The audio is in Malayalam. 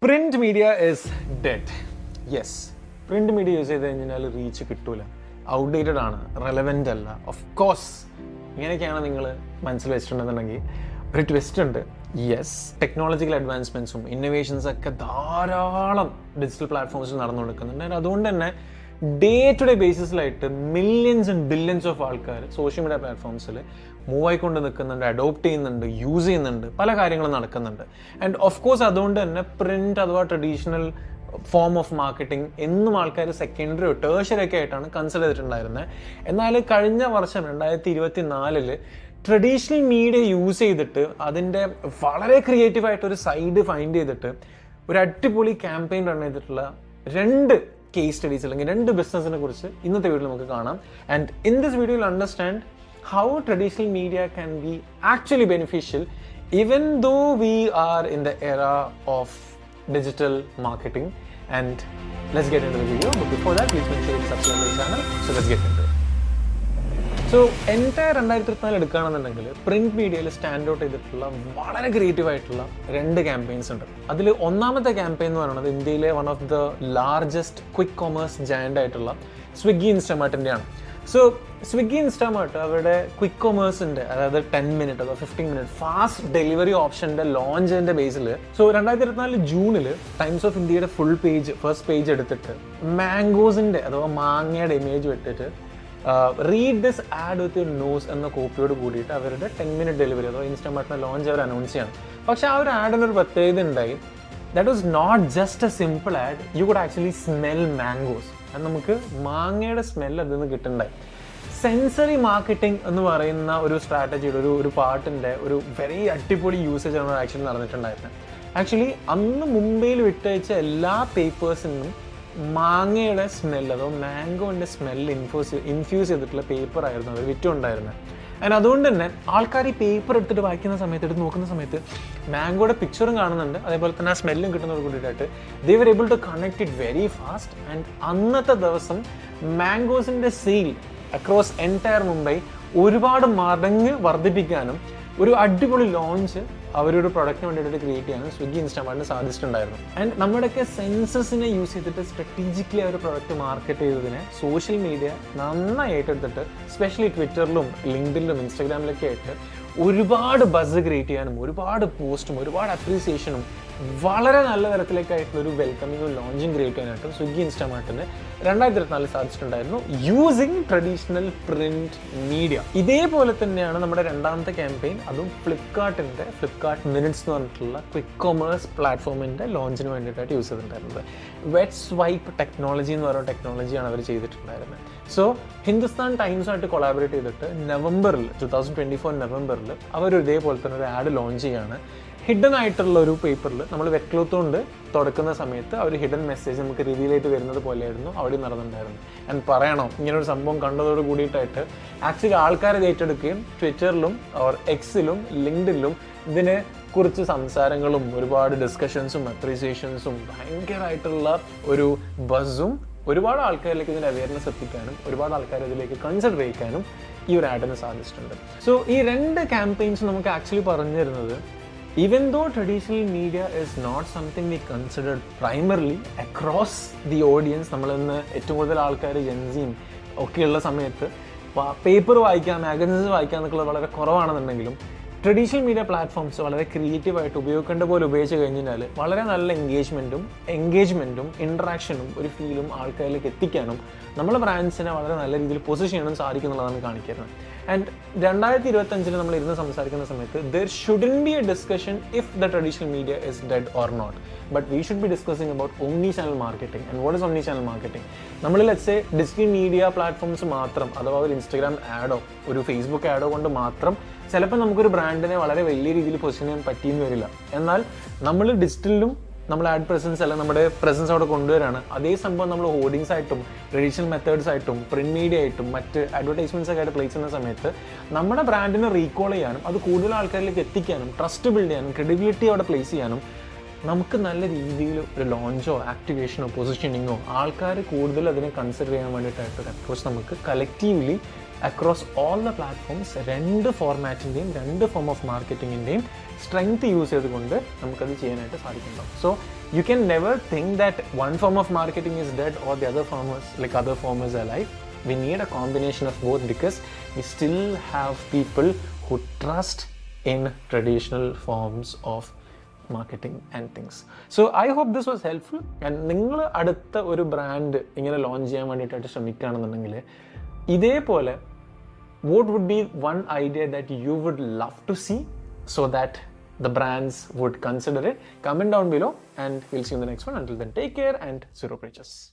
Print media is dead. Yes, print media use ചെയ്ത് കഴിഞ്ഞാൽ റീച്ച് കിട്ടൂല, ഔട്ട്ഡേറ്റഡ് ആണ്, റെലവെൻ്റ് അല്ല. ഓഫ് കോഴ്സ് ഇങ്ങനെയൊക്കെയാണ് നിങ്ങൾ മനസ്സിൽ വെച്ചിട്ടുണ്ടെന്നുണ്ടെങ്കിൽ ഒരു ട്വിസ്റ്റ് ഉണ്ട്. യെസ്, ടെക്നോളജിക്കൽ അഡ്വാൻസ്മെൻറ്റ്സും ഇന്നോവേഷൻസ് ഒക്കെ ധാരാളം ഡിജിറ്റൽ പ്ലാറ്റ്ഫോംസിൽ നടന്നുകൊടുക്കുന്നുണ്ട്. അതുകൊണ്ട് തന്നെ ഡേ ടു ഡേ ബേസിസിലായിട്ട് മില്യൺസ് ആൻഡ് ബില്യൺസ് ഓഫ് ആൾക്കാർ സോഷ്യൽ മീഡിയ പ്ലാറ്റ്ഫോംസിൽ മൂവ് ആയിക്കൊണ്ട് നിൽക്കുന്നുണ്ട്, അഡോപ്റ്റ് ചെയ്യുന്നുണ്ട്, യൂസ് ചെയ്യുന്നുണ്ട്, പല കാര്യങ്ങളും നടക്കുന്നുണ്ട്. ആൻഡ് ഓഫ് കോഴ്സ് അതുകൊണ്ട് തന്നെ പ്രിന്റ് അഥവാ ട്രഡീഷണൽ ഫോം ഓഫ് മാർക്കറ്റിംഗ് എന്നും ആൾക്കാർ സെക്കൻഡറിയോ ടേഴ്ഷറി ഒക്കെ ആയിട്ടാണ് കൺസിഡർ ചെയ്തിട്ടുണ്ടായിരുന്നത്. എന്നാൽ കഴിഞ്ഞ വർഷം 2024 ട്രഡീഷണൽ മീഡിയ യൂസ് ചെയ്തിട്ട് അതിൻ്റെ വളരെ ക്രിയേറ്റീവായിട്ടൊരു സൈഡ് ഫൈൻഡ് ചെയ്തിട്ട് ഒരു അടിപൊളി ക്യാമ്പയിൻ റൺ ചെയ്തിട്ടുള്ള 2 കേസ് സ്റ്റഡീസ് അല്ലെങ്കിൽ 2 ബിസിനസ്സിനെ കുറിച്ച് ഇന്നത്തെ വീഡിയോയിൽ നമുക്ക് കാണാം. And in this video you understand how traditional media can be actually beneficial even though we are in the era of digital marketing. And let's get into the video, but before that please make sure you subscribe to the channel. So let's get into it. So entire 2024 എടുക്കുകയാണെന്നുണ്ടെങ്കിൽ പ്രിന്റ് മീഡിയയിൽ സ്റ്റാൻഡ് ഔട്ട് ചെയ്തിട്ടുള്ള വളരെ ക്രിയേറ്റീവ് ആയിട്ടുള്ള 2 ക്യാമ്പയിൻസ് ഉണ്ട്. അതിൽ ഒന്നാമത്തെ ക്യാമ്പയിൻ എന്ന് പറയുന്നത് ഇന്ത്യയിലെ one of the largest quick commerce giant ആയിട്ടുള്ള സ്വിഗ്ഗി ഇൻസ്റ്റാമാർട്ടിൻ്റെയാണ്. സോ സ്വിഗ്ഗി ഇൻസ്റ്റാമാർട്ട് അവരുടെ ക്വിക്ക് കൊമേഴ്സിൻ്റെ, അതായത് 10 മിനിറ്റ് അതോ 15 മിനിറ്റ് ഫാസ്റ്റ് ഡെലിവറി ഓപ്ഷൻ്റെ ലോഞ്ചിൻ്റെ ബേസിൽ 2024 ജൂണിൽ ടൈംസ് ഓഫ് ഇന്ത്യയുടെ ഫസ്റ്റ് പേജ് എടുത്തിട്ട് മാംഗോസിൻ്റെ അഥവാ മാങ്ങയുടെ ഇമേജ് വിട്ടിട്ട് read this ad with your nose എന്ന കോപ്പിയോട് കൂടിയിട്ട് അവരുടെ 10 മിനിറ്റ് ഡെലിവറി അഥവാ ഇൻസ്റ്റാമാർട്ടിൻ്റെ ലോഞ്ച് അവർ അനൗൺസ് ചെയ്യണം. പക്ഷേ ആ ഒരു ആഡിനൊരു പ്രത്യേകത ഉണ്ടായി. That was not just a simple ad, you could actually smell mangoes. അത് നമുക്ക് മാങ്ങയുടെ സ്മെൽ അതിൽ നിന്ന് കിട്ടുന്നുണ്ടായി. സെൻസറി മാർക്കറ്റിംഗ് എന്ന് പറയുന്ന ഒരു സ്ട്രാറ്റജിയുടെ ഒരു പാർട്ടിൻ്റെ ഒരു വെരി അടിപൊളി യൂസേജ് ആണ് ആക്ച്വലി നടന്നിട്ടുണ്ടായിരുന്നത്. ആക്ച്വലി അന്ന് മുംബൈയിൽ വിട്ടയച്ച എല്ലാ പേപ്പേഴ്സിനും മാങ്ങയുടെ സ്മെൽ അതോ മാംഗോൻ്റെ സ്മെല്ല് ഇൻഫ്യൂസ് ചെയ്തിട്ടുള്ള പേപ്പർ ആയിരുന്നു അവർ വിറ്റുണ്ടായിരുന്നത്. ആൻഡ് അതുകൊണ്ട് തന്നെ ആൾക്കാർ ഈ പേപ്പർ എടുത്തിട്ട് വായിക്കുന്ന സമയത്ത്, എടുത്ത് നോക്കുന്ന സമയത്ത് മാംഗോയുടെ പിക്ചറും കാണുന്നുണ്ട്, അതേപോലെ തന്നെ ആ സ്മെല്ലും കിട്ടുന്നതോട് കൂടിയിട്ട് they were able to connect it very fast. And അന്നത്തെ ദിവസം മാംഗോസിൻ്റെ സെയിൽ അക്രോസ് എൻറ്റയർ മുംബൈ ഒരുപാട് മടങ്ങ് വർദ്ധിപ്പിക്കാനും ഒരു അടിപൊളി ലോഞ്ച് അവരൊരു പ്രൊഡക്റ്റിന് വേണ്ടിയിട്ട് ക്രിയേറ്റ് ചെയ്യാനും സ്വിഗ്ഗി ഇൻസ്റ്റാമാർട്ടിന് സാധിച്ചിട്ടുണ്ടായിരുന്നു. ആൻഡ് നമ്മുടെയൊക്കെ സെൻസസിനെ യൂസ് ചെയ്തിട്ട് സ്ട്രാറ്റജിക്കലി ആ ഒരു പ്രൊഡക്റ്റ് മാർക്കറ്റ് ചെയ്തതിനെ സോഷ്യൽ മീഡിയ നന്നായി ഏറ്റെടുത്തിട്ട് സ്പെഷ്യലി ട്വിറ്ററിലും ലിങ്ക്ഡിനിലും ഇൻസ്റ്റാഗ്രാമിലൊക്കെ ആയിട്ട് ഒരുപാട് ബസ് ക്രിയേറ്റ് ചെയ്യാനും ഒരുപാട് പോസ്റ്റും ഒരുപാട് അപ്രീസിയേഷനും വളരെ നല്ല തരത്തിലേക്കായിട്ടുള്ള ഒരു വെൽക്കമിങ്ങും ലോഞ്ചിങ് ക്രിയേറ്റ് ചെയ്യാനായിട്ടും സ്വിഗ്ഗി ഇൻസ്റ്റാമാർട്ടിന് 2024 സാധിച്ചിട്ടുണ്ടായിരുന്നു യൂസിങ് ട്രഡീഷണൽ പ്രിന്റ് മീഡിയ. ഇതേപോലെ തന്നെയാണ് നമ്മുടെ രണ്ടാമത്തെ ക്യാമ്പയിൻ, അതും ഫ്ലിപ്കാർട്ട് മിനിറ്റ്സ് എന്ന് പറഞ്ഞിട്ടുള്ള ക്വിക്ക് കൊമേഴ്സ് പ്ലാറ്റ്ഫോമിൻ്റെ ലോഞ്ചിന് വേണ്ടിയിട്ടായിട്ട് യൂസ് ചെയ്തിട്ടുണ്ടായിരുന്നത്. വെറ്റ് സ്വൈപ്പ് ടെക്നോളജി എന്ന് പറയുന്ന ടെക്നോളജിയാണ് അവർ ചെയ്തിട്ടുണ്ടായിരുന്നത്. സോ ഹിന്ദുസ്ഥാൻ ടൈംസുമായിട്ട് കൊളാബറേറ്റ് ചെയ്തിട്ട് 2024 നവംബറിൽ അവർ ഇതേപോലെ തന്നെ ഒരു ആഡ് ലോഞ്ച് ചെയ്യാണ്. ഹിഡൻ ആയിട്ടുള്ള ഒരു പേപ്പറിൽ നമ്മൾ വെറ്റ് ക്ലോത്ത് കൊണ്ട് തുടക്കുന്ന സമയത്ത് അവർ ഹിഡൻ മെസ്സേജ് നമുക്ക് റിവീലായിട്ട് വരുന്നത് പോലെയായിരുന്നു അവിടെ നടന്നിട്ടുണ്ടായിരുന്നു. ആൻഡ് പറയണോ, ഇങ്ങനൊരു സംഭവം കണ്ടതോട് കൂടിയിട്ടായിട്ട് ആക്ച്വലി ആൾക്കാരെ ഏറ്റെടുക്കുകയും ട്വിറ്ററിലും ഓർ എക്സിലും ലിങ്ക്ഡിനിലും ഇതിനെ കുറിച്ച് സംസാരങ്ങളും ഒരുപാട് ഡിസ്കഷൻസും അപ്രീസിയേഷൻസും ഭയങ്കരമായിട്ടുള്ള ഒരു ബസ്സും ഒരുപാട് ആൾക്കാരിലേക്ക് ഇതിൻ്റെ അവയർനെസ് എത്തിക്കാനും ഒരുപാട് ആൾക്കാർ ഇതിലേക്ക് കൺസിഡർ ചെയ്യിക്കാനും ഈ ഒരു ആഡിന് സാധിച്ചിട്ടുണ്ട്. സോ ഈ 2 ക്യാമ്പയിൻസ് നമുക്ക് ആക്ച്വലി പറഞ്ഞു തരുന്നത് even though traditional media is not something we considered primarily across the audience, നമ്മളിന്ന് ഏറ്റവും കൂടുതൽ ആൾക്കാർ ജെൻസിയും ഒക്കെയുള്ള സമയത്ത് പേപ്പർ വായിക്കാം, മാഗസിൻസ് വായിക്കാം എന്നൊക്കെ വളരെ കുറവാണെന്നുണ്ടെങ്കിലും ട്രഡീഷണൽ മീഡിയ പ്ലാറ്റ്ഫോംസ് വളരെ ക്രിയേറ്റീവായിട്ട് ഉപയോഗിക്കേണ്ട പോലെ ഉപയോഗിച്ച് കഴിഞ്ഞാൽ വളരെ നല്ല എൻഗേജ്മെൻറ്റും ഇൻട്രാക്ഷനും ഒരു ഫീലും ആൾക്കാരിലേക്ക് എത്തിക്കാനും നമ്മളെ ബ്രാൻഡ്സിനെ വളരെ നല്ല രീതിയിൽ പൊസിഷൻ ചെയ്യാനും സാധിക്കും എന്നുള്ളതാണ് കാണിക്കുന്നത്. ആൻഡ് 2025 നമ്മൾ ഇരുന്ന് സംസാരിക്കുന്ന സമയത്ത് there shouldn't be a discussion if the traditional media is dead or not, but we should be discussing about omni-channel marketing. And what is omni-channel marketing? നമ്മൾ let's say digital media platforms മാത്രം അഥവാ ഒരു ഇൻസ്റ്റാഗ്രാം ആഡോ ഒരു ഫേസ്ബുക്ക് ആഡോ കൊണ്ട് മാത്രം ചിലപ്പോൾ നമുക്കൊരു ബ്രാൻഡിനെ വളരെ വലിയ രീതിയിൽ പൊസിഷൻ ചെയ്യാൻ പറ്റിയെന്ന് വരില്ല. എന്നാൽ നമ്മൾ ഡിജിറ്റലിലും നമ്മൾ ആഡ് പ്രസൻസ് അല്ല നമ്മുടെ പ്രസൻസ് അവിടെ കൊണ്ടുവരാണ്. അതേ സംഭവം നമ്മൾ ഹോർഡിങ്സ് ആയിട്ടും ട്രഡീഷണൽ മെത്തേഡ്സ് ആയിട്ടും പ്രിന്റ് മീഡിയ ആയിട്ടും മറ്റ് അഡ്വർടൈസ്മെന്റ്സ് ഒക്കെ ആയിട്ട് പ്ലേസ് ചെയ്യുന്ന സമയത്ത് നമ്മുടെ ബ്രാൻഡിനെ റീകോൾ ചെയ്യാനും അത് കൂടുതൽ ആൾക്കാരിലേക്ക് എത്തിക്കാനും ട്രസ്റ്റ് ബിൽഡ് ചെയ്യാനും ക്രെഡിബിലിറ്റി അവിടെ പ്ലേസ് ചെയ്യാനും നമുക്ക് നല്ല രീതിയിൽ ഒരു ലോഞ്ചോ ആക്ടിവേഷനോ പൊസിഷനിങ്ങോ ആൾക്കാർ കൂടുതൽ അതിനെ കൺസിഡർ ചെയ്യാൻ വേണ്ടിയിട്ടായിട്ട് അപ്രോച്ച് നമുക്ക് collectively across all the platforms 2 ഫോർമാറ്റിൻ്റെയും 2 ഫോം ഓഫ് മാർക്കറ്റിങ്ങിൻ്റെയും സ്ട്രെങ്ത് യൂസ് ചെയ്തുകൊണ്ട് നമുക്കത് ചെയ്യാനായിട്ട് സാധിക്കുന്നുണ്ടാവും. So you can never think that one form of marketing is dead or the other form is alive. We need a combination of both because we still have people who trust in traditional forms of marketing and things. So I hope this was helpful. And നിങ്ങൾ അടുത്ത ഒരു ബ്രാൻഡ് ഇങ്ങനെ ലോഞ്ച് ചെയ്യാൻ വേണ്ടിയിട്ടായിട്ട് ശ്രമിക്കുകയാണെന്നുണ്ടെങ്കിൽ ഇതേപോലെ what would be one idea that you would love to see so that the brands would consider it? Comment down below and we'll see you in the next one. Until then, take care and zero preachers.